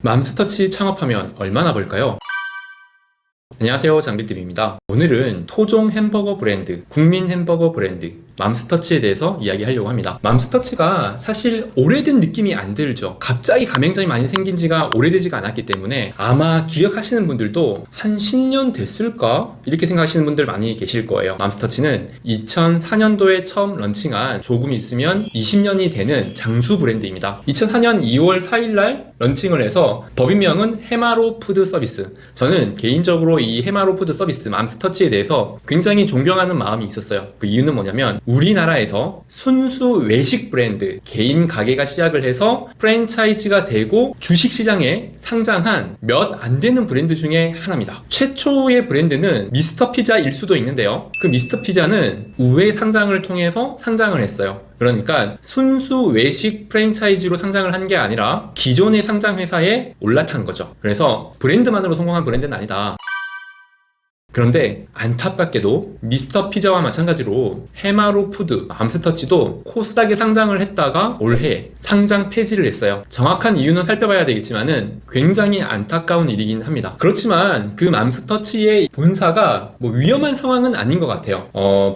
맘스터치 창업하면 얼마나 벌까요? 안녕하세요, 장비TV입니다. 오늘은 토종 햄버거 브랜드, 국민 햄버거 브랜드 맘스터치에 대해서 이야기하려고 합니다. 맘스터치가 사실 오래된 느낌이 안 들죠. 갑자기 가맹점이 많이 생긴 지가 오래되지가 않았기 때문에 아마 기억하시는 분들도 한 10년 됐을까? 이렇게 생각하시는 분들 많이 계실 거예요. 맘스터치는 2004년도에 처음 런칭한 조금 있으면 20년이 되는 장수 브랜드입니다. 2004년 2월 4일날 런칭을 해서 법인명은 해마로 푸드 서비스. 저는 개인적으로 이 해마로 푸드 서비스 맘스터치에 대해서 굉장히 존경하는 마음이 있었어요. 그 이유는 뭐냐면 우리나라에서 순수 외식 브랜드, 개인 가게가 시작을 해서 프랜차이즈가 되고 주식시장에 상장한 몇 안 되는 브랜드 중에 하나입니다. 최초의 브랜드는 미스터 피자일 수도 있는데요. 그 미스터 피자는 우회 상장을 통해서 상장을 했어요. 그러니까 순수 외식 프랜차이즈로 상장을 한 게 아니라 기존의 상장 회사에 올라탄 거죠. 그래서 브랜드만으로 성공한 브랜드는 아니다. 그런데 안타깝게도 미스터 피자와 마찬가지로 해마로 푸드, 맘스터치도 코스닥에 상장을 했다가 올해 상장 폐지를 했어요. 정확한 이유는 살펴봐야 되겠지만은 굉장히 안타까운 일이긴 합니다. 그렇지만 그 맘스터치의 본사가 뭐 위험한 상황은 아닌 것 같아요.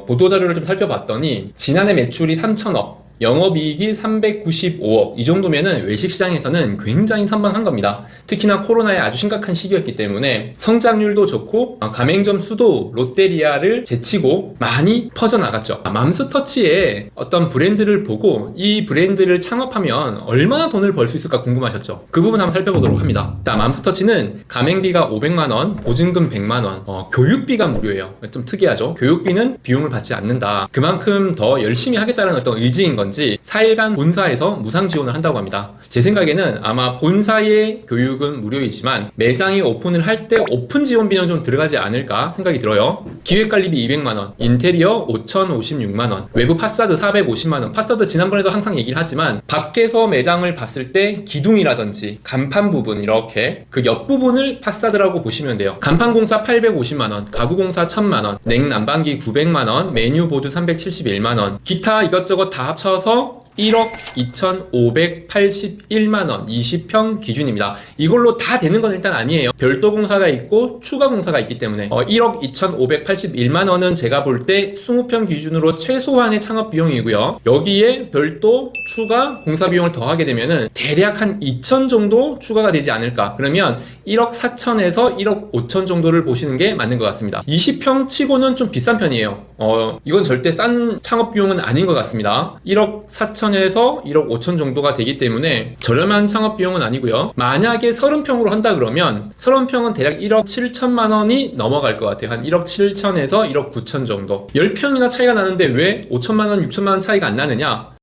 보도자료를 좀 살펴봤더니 지난해 매출이 3천억, 영업이익이 395억, 이 정도면은 외식시장에서는 굉장히 선방한 겁니다. 특히나 코로나에 아주 심각한 시기였기 때문에 성장률도 좋고 가맹점 수도 롯데리아를 제치고 많이 퍼져나갔죠. 맘스터치의 어떤 브랜드를 보고 이 브랜드를 창업하면 얼마나 돈을 벌 수 있을까 궁금하셨죠? 그 부분 한번 살펴보도록 합니다. 자, 맘스터치는 가맹비가 500만원, 보증금 100만원, 교육비가 무료예요. 좀 특이하죠? 교육비는 비용을 받지 않는다. 그만큼 더 열심히 하겠다는 어떤 의지인 건지 4일간 본사에서 무상 지원을 한다고 합니다. 제 생각에는 아마 본사의 교육은 무료이지만 매장이 오픈을 할 때 오픈 지원비는 좀 들어가지 않을까 생각이 들어요. 기획관리비 200만원, 인테리어 5,056만원, 외부 파사드 450만원. 파사드 지난번에도 항상 얘기를 하지만 밖에서 매장을 봤을 때 기둥이라든지 간판 부분, 이렇게 그 옆부분을 파사드라고 보시면 돼요. 간판 공사 850만원, 가구 공사 1000만원, 냉난방기 900만원, 메뉴 보드 371만원, 기타 이것저것 다 합쳐서 1억 2,581만원, 20평 기준입니다. 이걸로 다 되는 건 일단 아니에요. 별도 공사가 있고 추가 공사가 있기 때문에 1억 2,581만원은 제가 볼 때 20평 기준으로 최소한의 창업 비용이고요. 여기에 별도 추가 공사 비용을 더하게 되면은 대략 한 2천 정도 추가가 되지 않을까. 그러면 1억 4천에서 1억 5천 정도를 보시는 게 맞는 것 같습니다. 20평 치고는 좀 비싼 편이에요. 이건 절대 싼 창업 비용은 아닌 것 같습니다. 1억 4천에서 1억 5천 정도가 되기 때문에 저렴한 창업 비용은 아니고요. 만약에 30평으로 한다 그러면 30평은 대략 1억 7천만 원이 넘어갈 것 같아요. 한 1억 7천에서 1억 9천 정도. 10평이나 차이가 나는데 왜 5천만 원, 6천만 원 차이가 안 나느냐?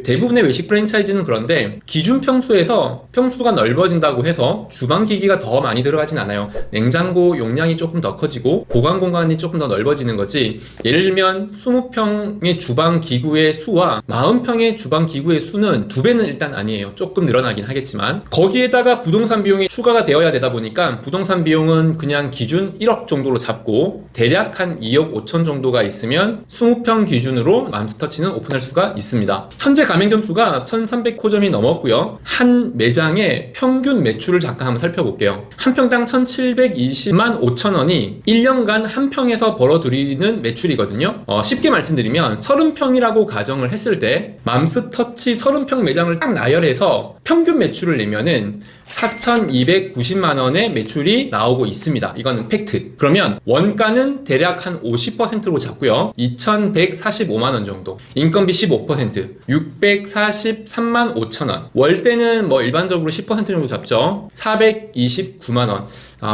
대부분의 외식 프랜차이즈는 그런데 기준 평수에서 평수가 넓어진다고 해서 주방 기기가 더 많이 들어가진 않아요. 냉장고 용량이 조금 더 커지고 보관 공간이 조금 더 넓어지는 거지, 예를 들면 20평의 주방 기구의 수와 40평의 주방 기구의 수는 2배는 일단 아니에요. 조금 늘어나긴 하겠지만 거기에다가 부동산 비용이 추가가 되어야 되다 보니까 부동산 비용은 그냥 기준 1억 정도로 잡고 대략 한 2억 5천 정도가 있으면 20평 기준으로 맘스터치는 오픈할 수가 있습니다. 현재 가맹점 수가 1,300호점이 넘었고요. 한 매장의 평균 매출을 잠깐 한번 살펴볼게요. 한 평당 1,720만 5천 원이 1년간 한 평에서 벌어들이는 매출이거든요. 쉽게 말씀드리면 30평이라고 가정을 했을 때 맘스터치 30평 매장을 딱 나열해서 평균 매출을 내면은 4,290만 원의 매출이 나오고 있습니다. 이거는 팩트. 그러면 원가는 대략 한 50%로 잡고요. 2,145만 원 정도. 인건비 15%, 643만 5천 원. 월세는 뭐 일반적으로 10% 정도 잡죠. 429만 원.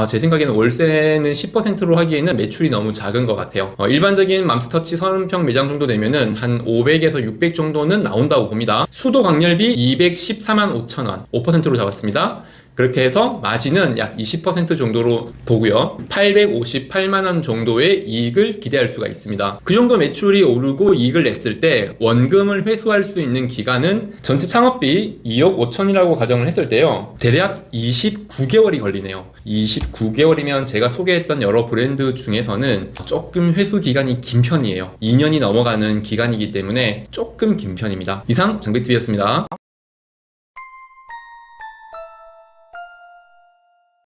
제 생각에는 월세는 10%로 하기에는 매출이 너무 작은 것 같아요. 일반적인 맘스터치 30평 매장 정도 되면은 한 500에서 600 정도는 나온다고 봅니다. 수도 광열비 214만 5천 원. 5%로 잡았습니다. 그렇게 해서 마진은 약 20% 정도로 보고요. 858만 원 정도의 이익을 기대할 수가 있습니다. 그 정도 매출이 오르고 이익을 냈을 때 원금을 회수할 수 있는 기간은 전체 창업비 2억 5천이라고 가정을 했을 때요. 대략 29개월이 걸리네요. 29개월이면 제가 소개했던 여러 브랜드 중에서는 조금 회수 기간이 긴 편이에요. 2년이 넘어가는 기간이기 때문에 조금 긴 편입니다. 이상 장비TV였습니다.